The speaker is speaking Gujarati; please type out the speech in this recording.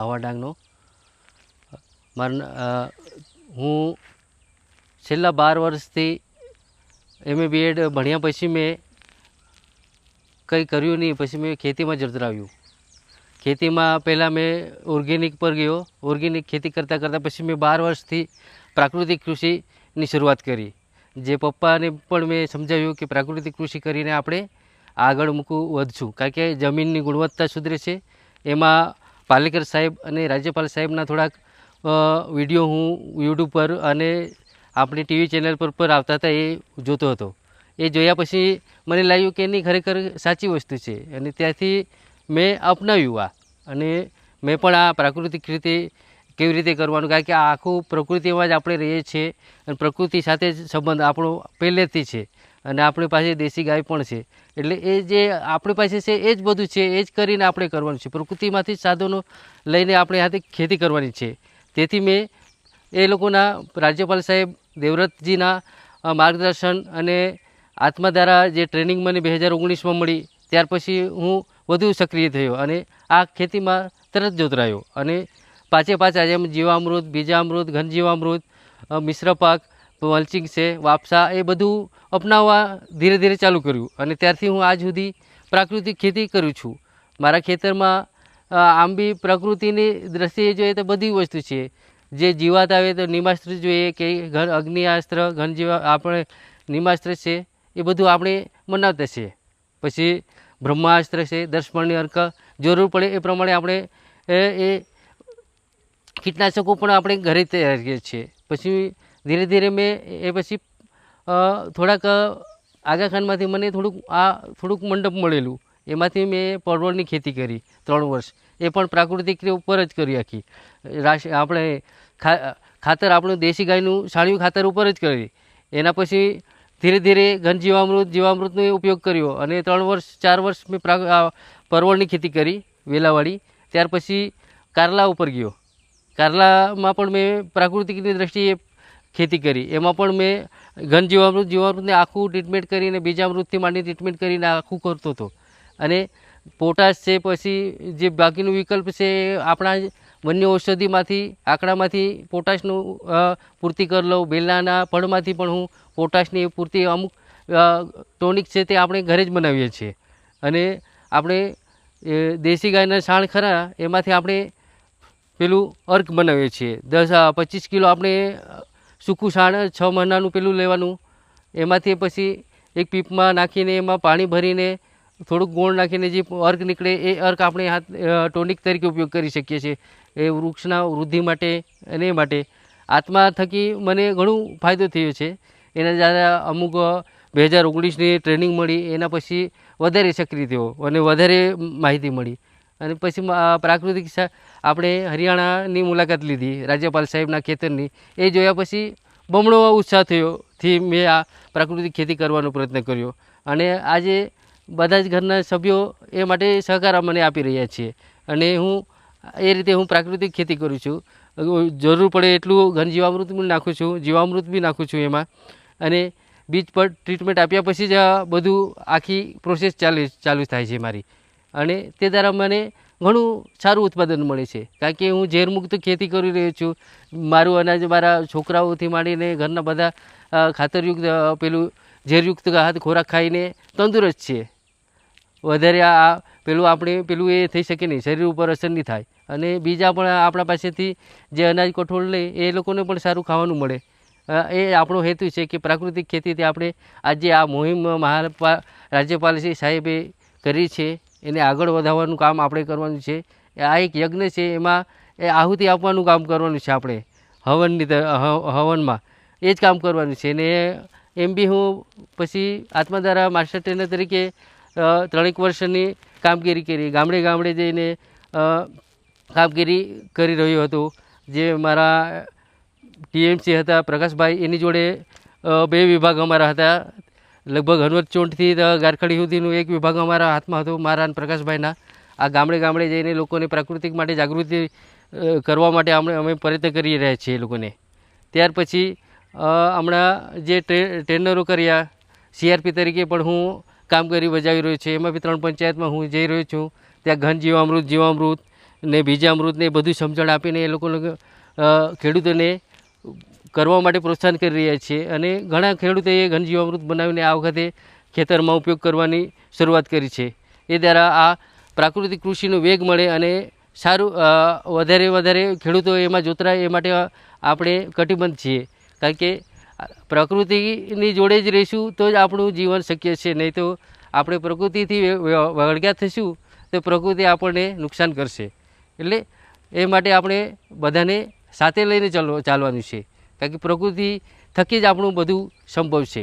આવા ડાંગનો હું છેલ્લા 12 વર્ષથી MA BEd ભણ્યા પછી મેં કંઈ કર્યું નહીં. પછી મેં ખેતીમાં જતરાવ્યું. ખેતીમાં પહેલાં મેં ઓર્ગેનિક પર ગયો. ઓર્ગેનિક ખેતી કરતાં કરતાં પછી મેં 12 વર્ષથી પ્રાકૃતિક કૃષિની શરૂઆત કરી. જે પપ્પાને પણ મેં સમજાવ્યું કે પ્રાકૃતિક કૃષિ કરીને આપણે આગળ વધશું, કારણ કે જમીનની ગુણવત્તા સુધરે છે. એમાં પાલેકર સાહેબ અને રાજ્યપાલ સાહેબના થોડાક વિડીયો હું યુટ્યુબ પર અને આપણી ટીવી ચેનલ પર આવતા હતા, એ જોતો હતો. એ જોયા પછી મને લાગ્યું કે એની ખરેખર સાચી વસ્તુ છે, અને ત્યાંથી મેં અપનાવ્યું આ. અને મેં પણ આ પ્રાકૃતિક રીતે કેવી રીતે કરવાનું, કારણ કે આ આખું પ્રકૃતિમાં જ આપણે રહીએ છીએ અને પ્રકૃતિ સાથે જ સંબંધ આપણો પહેલેથી છે. અને આપણી પાસે દેશી ગાય પણ છે, એટલે એ જે આપણી પાસે છે એ જ બધું છે, એ જ કરીને આપણે કરવાનું છે. પ્રકૃતિમાંથી જ સાધનો લઈને આપણે હાથે ખેતી કરવાની છે. તેથી મેં એ લોકોના રાજ્યપાલ સાહેબ દેવવ્રતજીના માર્ગદર્શન અને આત્મા દ્વારા જે ટ્રેનિંગ મને 2019માં મળી, ત્યાર પછી હું વધુ સક્રિય થયો અને આ ખેતીમાં તરત જોતરાયો. અને પાછા જેમ જીવામૃત, બીજામૃત, ઘનજીવામૃત, મિશ્ર પાક, મલ્ચિંગ છે, વાપસા, એ બધું અપનાવવા ધીરે ધીરે ચાલુ કર્યું. અને ત્યારથી હું આજ સુધી પ્રાકૃતિક ખેતી કરું છું. મારા ખેતરમાં આમ બી પ્રકૃતિની દ્રષ્ટિએ જોઈએ તો બધી વસ્તુ છે. જે જીવાત આવે તો નિમાસ્ત્ર જોઈએ કે અગ્નિયાસ્ત્ર, આપણે નિમાસ્ત્ર છે, એ બધું આપણે મનાવતા છે. પછી બ્રહ્માસ્ત્ર છે, 10 મણની અર્ક, જરૂર પડે એ પ્રમાણે આપણે એ કીટનાશકો પણ આપણે ઘરે તૈયાર કરીએ છીએ. પછી ધીરે ધીરે મેં એ પછી થોડાક આગાખાનમાંથી મને થોડુંક મંડપ મળેલું, એમાંથી મેં પરવળની ખેતી કરી 3 વર્ષ. એ પણ પ્રાકૃતિક ઉપર જ કરી આખી. આપણે ખાતર આપણું દેશી ગાયનું છાણિયું ખાતર ઉપર જ કરી. એના પછી ધીરે ધીરે જીવામૃતનો ઉપયોગ કર્યો અને 4 વર્ષ મેં પરવળની ખેતી કરી વેલાવાળી. ત્યાર પછી કારલા ઉપર ગયો. કારલામાં પણ મેં પ્રાકૃતિકની દ્રષ્ટિએ ખેતી કરી. એમાં પણ મેં જીવામૃતને આખું ટ્રીટમેન્ટ કરીને, બીજામૃતથી માંડી ટ્રીટમેન્ટ કરીને આખું કરતો હતો. અને પોટાશ છે, પછી જે બાકીનું વિકલ્પ છે આપણા વન્ય ઔષધિમાંથી, આંકડામાંથી પોટાશનું પૂર્તિ કરી લઉં. બેલાના ફળમાંથી પણ હું પોટાશની પૂર્તિ, અમુક ટોનિક છે તે આપણે ઘરે જ બનાવીએ છીએ. અને આપણે દેશી ગાયના છાણ ખરા, એમાંથી આપણે પેલું અર્ક બનાવીએ છીએ. 10-25 કિલો આપણે સૂકું છાણ 6 મહિનાનું પેલું લેવાનું. એમાંથી પછી એક પીપમાં નાખીને એમાં પાણી ભરીને થોડુંક ગોળ નાખીને જે અર્ક નીકળે એ અર્ક આપણે ટોનિક તરીકે ઉપયોગ કરી શકીએ છીએ. એ વૃક્ષના વૃદ્ધિ માટે અને એ માટે આત્મા થકી મને ઘણું ફાયદો થયો છે. એના દ્વારા અમુક 2019ની ટ્રેનિંગ મળી, એના પછી વધારે સક્રિય થયો અને વધારે માહિતી મળી. અને પછી પ્રાકૃતિક આપણે હરિયાણાની મુલાકાત લીધી, રાજ્યપાલ સાહેબના ખેતરની. એ જોયા પછી બમણો ઉત્સાહ થયોથી મેં આ પ્રાકૃતિક ખેતી કરવાનો પ્રયત્ન કર્યો. અને આજે બધા જ ઘરના સભ્યો એ માટે સહકાર મને આપી રહ્યા છીએ. અને એ રીતે હું પ્રાકૃતિક ખેતી કરું છું. જરૂર પડે એટલું ઘનજીવામૃત બી નાખું છું, જીવામૃત બી નાખું છું એમાં. અને બીજ પર ટ્રીટમેન્ટ આપ્યા પછી જ બધું આખી પ્રોસેસ ચાલુ થાય છે મારી. અને તે દ્વારા મને ઘણું સારું ઉત્પાદન મળે છે, કારણ કે હું ઝેરમુક્ત ખેતી કરી રહ્યો છું. મારું અનાજ મારા છોકરાઓથી માંડીને ઘરના બધા ખાતરયુક્ત પેલું ઝેરયુક્ત ખોરાક ખાઈને તંદુરસ્ત છે. વધારે આપણે પેલું એ થઈ શકે નહીં, શરીર ઉપર અસર નહીં થાય. અને બીજા પણ આપણા પાસેથી જે અનાજ કઠોળ લે એ લોકોને પણ સારું ખાવાનું મળે. એ આપણો હેતુ છે કે પ્રાકૃતિક ખેતીથી આપણે આજે આ મુહિમ રાજ્યપાલ શ્રી સાહેબે કરી છે, એને આગળ વધારવાનું કામ આપણે કરવાનું છે. આ એક યજ્ઞ છે, એમાં એ આહુતિ આપવાનું કામ કરવાનું છે. આપણે હવનમાં એ જ કામ કરવાનું છે. ને એમ બી હું પછી આત્મા દ્વારા માસ્ટર ટ્રેનર તરીકે 3 વર્ષની કામગીરી કરી. ગામડે જઈને કામગીરી કરી રહ્યો હતો. જે મારા TMC હતા પ્રકાશભાઈ, એની જોડે 2 વિભાગ અમારા હતા. લગભગ હનવરચોંટથી ગારખડી સુધીનું એક વિભાગ અમારા હાથમાં હતો, મારા અને પ્રકાશભાઈના. આ ગામડે જઈને લોકોને પ્રાકૃતિક માટે જાગૃતિ કરવા માટે અમે પ્રયત્ન કરી રહ્યા છીએ એ લોકોને. ત્યાર પછી હમણાં જે ટ્રેનરો કર્યા, CRP તરીકે પણ હું કામગીરી બજાવી રહ્યો છું. એમાં બી 3 પંચાયતમાં હું જઈ રહ્યો છું. ત્યાં ઘન જીવામૃત, ને બીજામૃત ને એ બધું સમજણ આપીને એ લોકોને ખેડૂતોને કરવા માટે પ્રોત્સાહન કરી રહ્યા છીએ. અને ઘણા ખેડૂતોએ ઘનજીવામૃત બનાવીને આ વખતે ખેતરમાં ઉપયોગ કરવાની શરૂઆત કરી છે. એ દ્વારા આ પ્રાકૃતિક કૃષિનો વેગ મળે અને સારું વધારે ખેડૂતો એમાં જોતરાય એ માટે આપણે કટિબદ્ધ છીએ. કારણ કે પ્રકૃતિની જોડે જ રહીશું તો જ આપણું જીવન શક્ય છે. નહીં તો આપણે પ્રકૃતિથી વળગ્યા થઈશું તો પ્રકૃતિ આપણને નુકસાન કરશે. એટલે એ માટે આપણે બધાને સાથે લઈને ચાલવાનું છે. કારણ કે પ્રકૃતિ થકી જ આપણું બધું સંભવ છે.